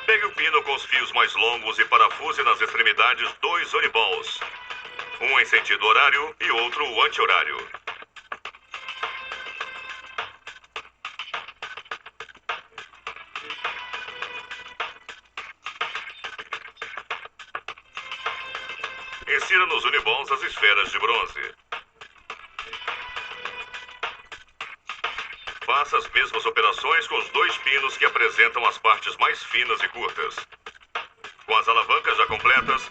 Pegue o pino com os fios mais longos e parafuse nas extremidades 2 uniballs. Um em sentido horário e outro anti-horário. Insira nos uniballs as esferas de bronze. Faça as mesmas operações com os 2 pinos que apresentam as partes mais finas e curtas. Com as alavancas já completas,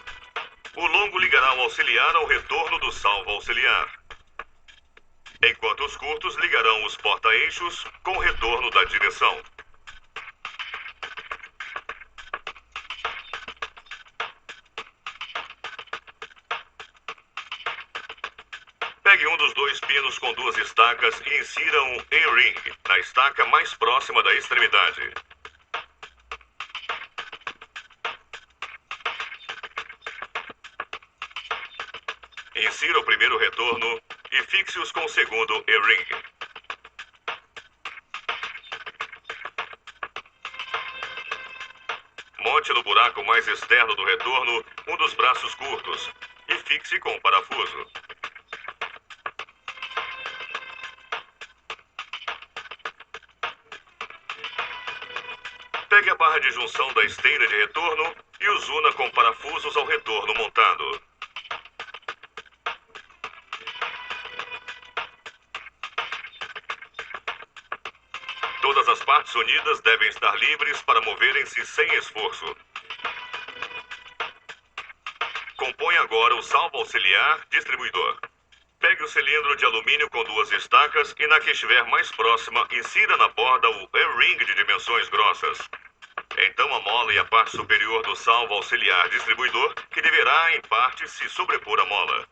o longo ligará o auxiliar ao retorno do salvo auxiliar, enquanto os curtos ligarão os porta-eixos com o retorno da direção. Pegue um dos 2 pinos com 2 estacas e insira um E-ring na estaca mais próxima da extremidade. Insira o primeiro retorno e fixe-os com o segundo E-ring. Monte no buraco mais externo do retorno um dos braços curtos e fixe com o parafuso. Pegue a barra de junção da esteira de retorno e os una com parafusos ao retorno montado. Todas as partes unidas devem estar livres para moverem-se sem esforço. Compõe agora o salvo auxiliar distribuidor. Pegue o cilindro de alumínio com 2 estacas e na que estiver mais próxima, insira na borda o E-ring de dimensões grossas. Então a mola e a parte superior do salvo auxiliar distribuidor, que deverá, em parte, se sobrepor à mola.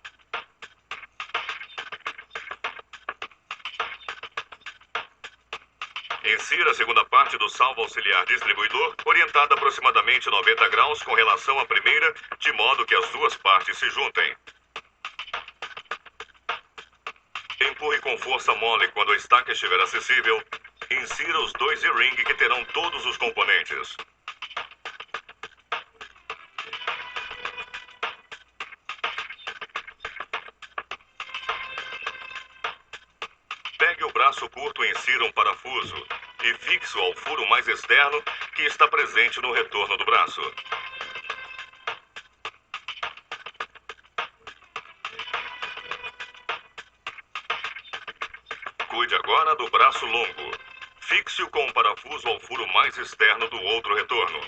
Insira a segunda parte do salvo auxiliar distribuidor, orientada aproximadamente 90 graus com relação à primeira, de modo que as 2 partes se juntem. Empurre com força mole quando a estaca estiver acessível. Insira os 2 E-ring que terão todos os componentes. Pegue o braço curto e insira um parafuso e fixe-o ao furo mais externo que está presente no retorno do braço. Cuide agora do braço longo. Fixe-o com um parafuso ao furo mais externo do outro retorno.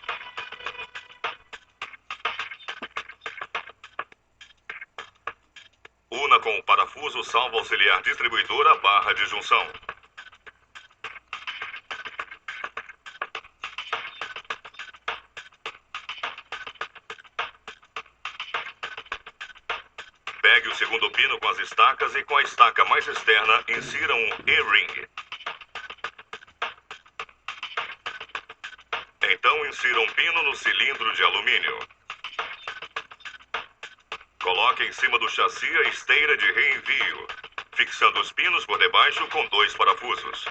Una com o parafuso salvo auxiliar distribuidor a barra de junção. Pegue o segundo pino com as estacas e com a estaca mais externa insira um E-ring. Então insira um pino no cilindro de alumínio. Coloque em cima do chassi a esteira de reenvio, fixando os pinos por debaixo com 2 parafusos.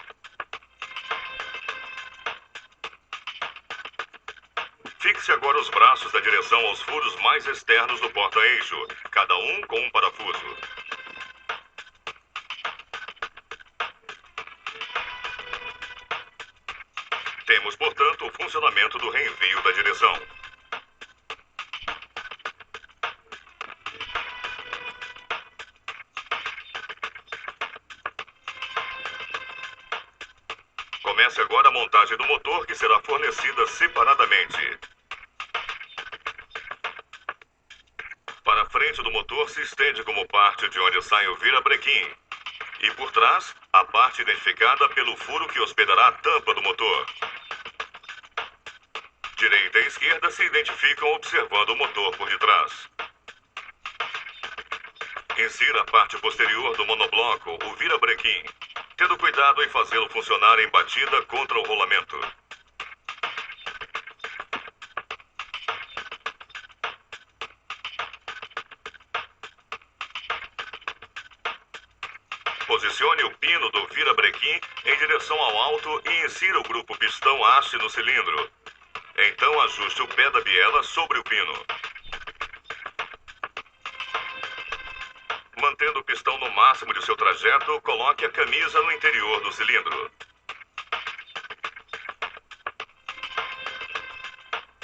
Fixe agora os braços da direção aos furos mais externos do porta-eixo, cada um com um parafuso. Temos, portanto, o funcionamento do reenvio da direção. Comece agora a montagem do motor, que será fornecida separadamente. Para a frente do motor se estende como parte de onde sai o virabrequim. E por trás, a parte identificada pelo furo que hospedará a tampa do motor. Direita e esquerda se identificam observando o motor por detrás. Insira a parte posterior do monobloco, o virabrequim, tendo cuidado em fazê-lo funcionar em batida contra o rolamento. Posicione o pino do virabrequim em direção ao alto e insira o grupo pistão-haste no cilindro. Então ajuste o pé da biela sobre o pino. Mantendo o pistão no máximo de seu trajeto, coloque a camisa no interior do cilindro.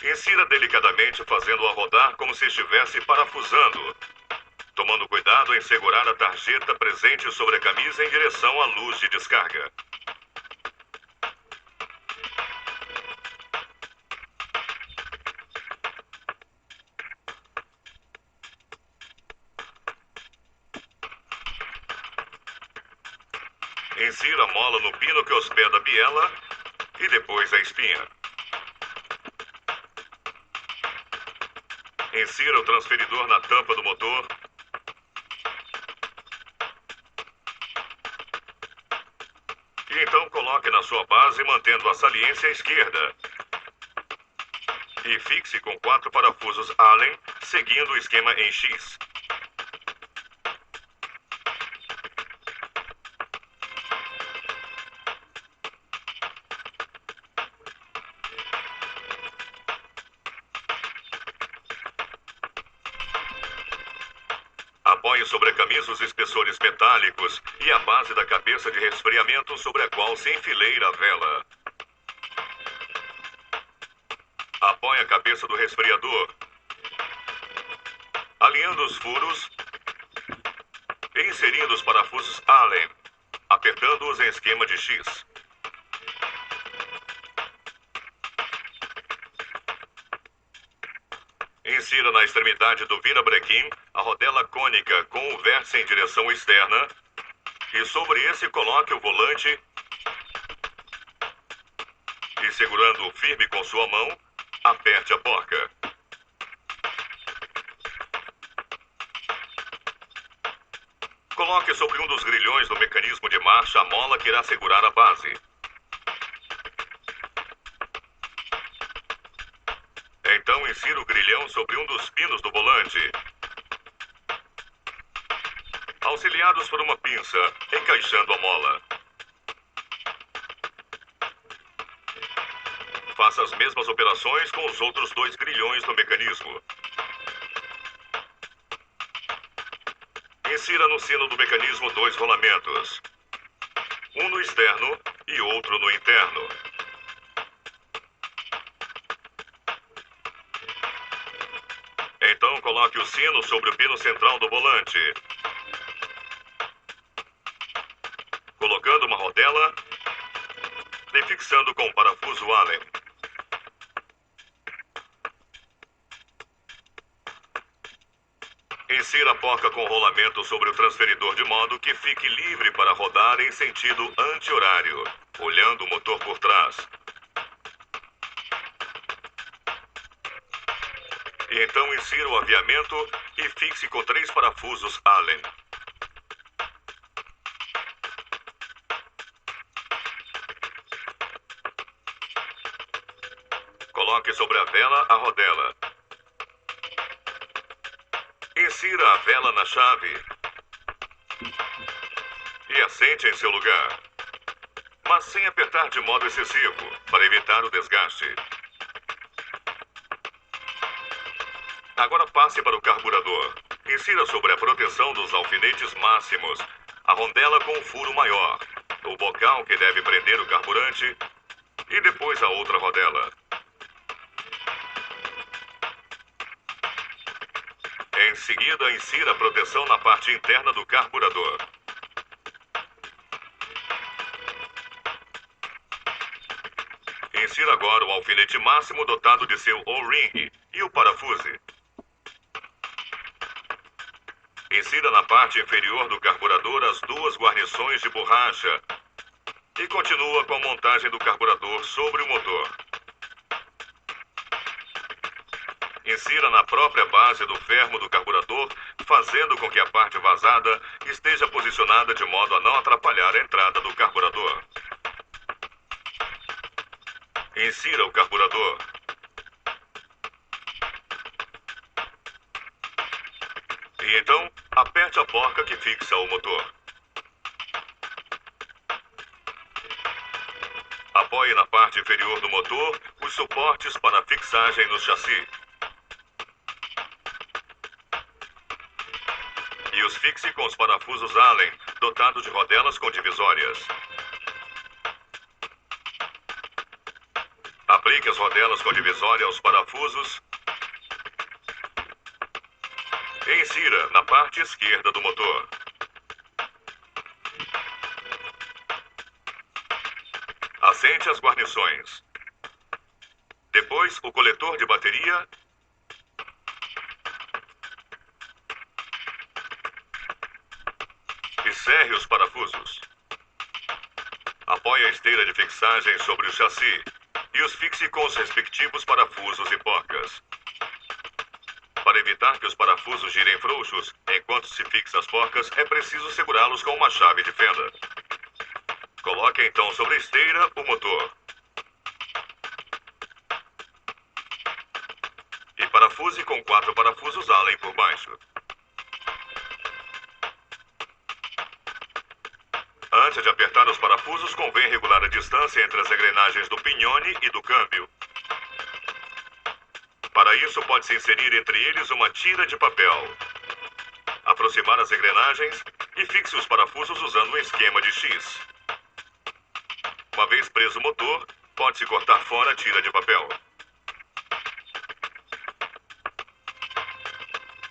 Insira delicadamente, fazendo-a rodar como se estivesse parafusando, tomando cuidado em segurar a tarjeta presente sobre a camisa em direção à luz de descarga. Insira a mola no pino que hospeda a biela e depois a espinha. Insira o transferidor na tampa do motor. E então coloque na sua base, mantendo a saliência à esquerda. E fixe com 4 parafusos Allen, seguindo o esquema em X. Apoie sobre a camisa os espessores metálicos e a base da cabeça de resfriamento sobre a qual se enfileira a vela. Apoie a cabeça do resfriador, alinhando os furos e inserindo os parafusos Allen, apertando-os em esquema de X. Insira na extremidade do virabrequim a rodela cônica com o vértice em direção externa e sobre esse coloque o volante e, segurando-o firme com sua mão, aperte a porca. Coloque sobre um dos grilhões do mecanismo de marcha a mola que irá segurar a base. Então insira o grilhão sobre um dos pinos do volante, auxiliados por uma pinça, encaixando a mola. Faça as mesmas operações com os outros 2 grilhões do mecanismo. Insira no sino do mecanismo 2 rolamentos, um no externo e outro no interno. Então coloque o sino sobre o pino central do volante, colocando uma rodela e fixando com o parafuso Allen. Insira a porca com rolamento sobre o transferidor de modo que fique livre para rodar em sentido anti-horário, olhando o motor por trás. E então insira o aviamento e fixe com 3 parafusos Allen. Coloque sobre a vela a rodela. Insira a vela na chave e assente em seu lugar, mas sem apertar de modo excessivo, para evitar o desgaste. Agora passe para o carburador. Insira sobre a proteção dos alfinetes máximos a rondela com o furo maior, o bocal que deve prender o carburante e depois a outra rodela. Em seguida, insira a proteção na parte interna do carburador. Insira agora o alfinete máximo dotado de seu O-ring e o parafuse. Insira na parte inferior do carburador as 2 guarnições de borracha e continua com a montagem do carburador sobre o motor. Insira na própria base do fermo do carburador, fazendo com que a parte vazada esteja posicionada de modo a não atrapalhar a entrada do carburador. Insira o carburador. E então, aperte a porca que fixa o motor. Apoie na parte inferior do motor os suportes para fixagem no chassi e os fixe com os parafusos Allen, dotados de rodelas com divisórias. Aplique as rodelas com divisória aos parafusos e insira na parte esquerda do motor. Assente as guarnições. Depois, o coletor de bateria e cerre os parafusos. Apoie a esteira de fixagem sobre o chassi e os fixe com os respectivos parafusos e porcas. Para evitar que os parafusos girem frouxos enquanto se fixa as porcas, é preciso segurá-los com uma chave de fenda. Coloque então sobre a esteira o motor. E parafuse com 4 parafusos Allen por baixo. Antes de apertar os parafusos, convém regular a distância entre as engrenagens do pinhone e do câmbio. Para isso, pode-se inserir entre eles uma tira de papel. Aproximar as engrenagens e fixe os parafusos usando um esquema de X. Uma vez preso o motor, pode-se cortar fora a tira de papel.